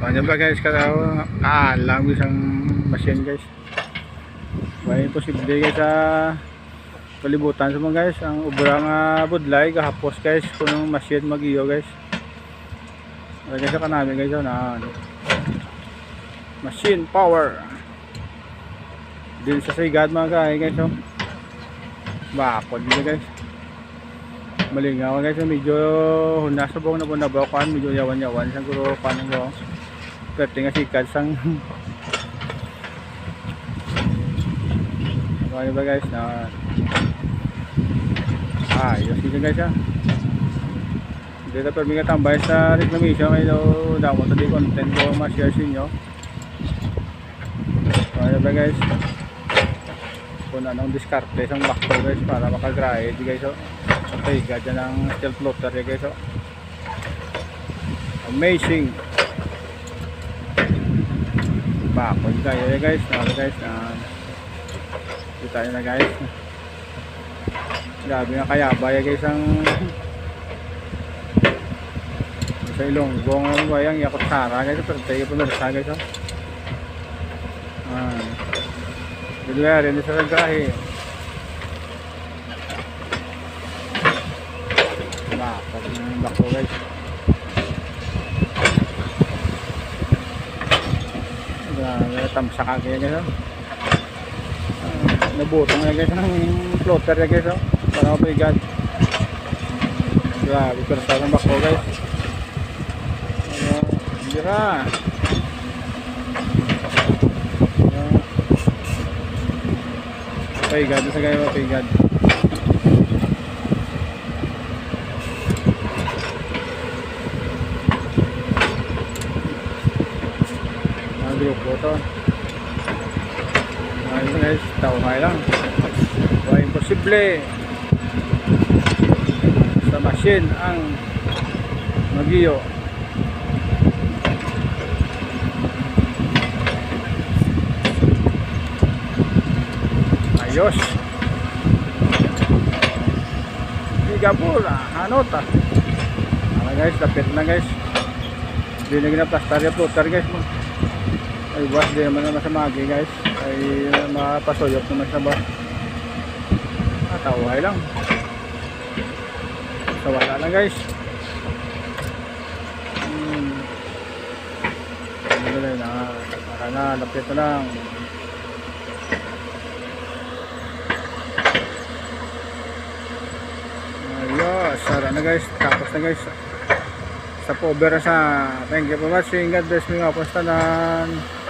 Ano ba guys, alam isang machine guys. May posible guys sa kalibutan sa mga guys. Ang ubrang budlay kahapos guys kung machine mag-iyo guys. Lagay sa kanami guys na machine power. Din sa sigad mga guys. Bakod dito guys. Malingaw guys, medyo nasabong na po nabawakan, medyo yawan-yawan siguro paano ko. Pwede nga sikat sang ano ba guys na ayos dito guys dito pero may katambay sa reclamation kayo dapat tadi content ko ma-share sa inyo. Ano ba guys kung anong diskarte sang bakto guys para makagrade guys okay gadya ng steel floater guys amazing bakod kayo guys kita nyo na guys grabe nga kayaba guys ang sa Ilonggong ang bayang yakot sara guys pero tayo pumirsa guys dito rin sa nagkahi bakod ng bako guys tamsak agay guys nabutong na guys ng floater na guys para mapigad grabe persa ng bako guys dira mapigad sa guys mapigad grupo to ayun guys tawhay lang so imposible sa machine ang magiyo ayos gigabula hanota guys lapit na guys hindi na ginaplastar yung floater guys ay bas di naman na masamagi guys ay mapasoyok naman sa bas tawhay lang sa wala lang guys para na lapit na lang ayos sara na guys tapos na guys sa cover sa thank you for watching God bless me mga pastanan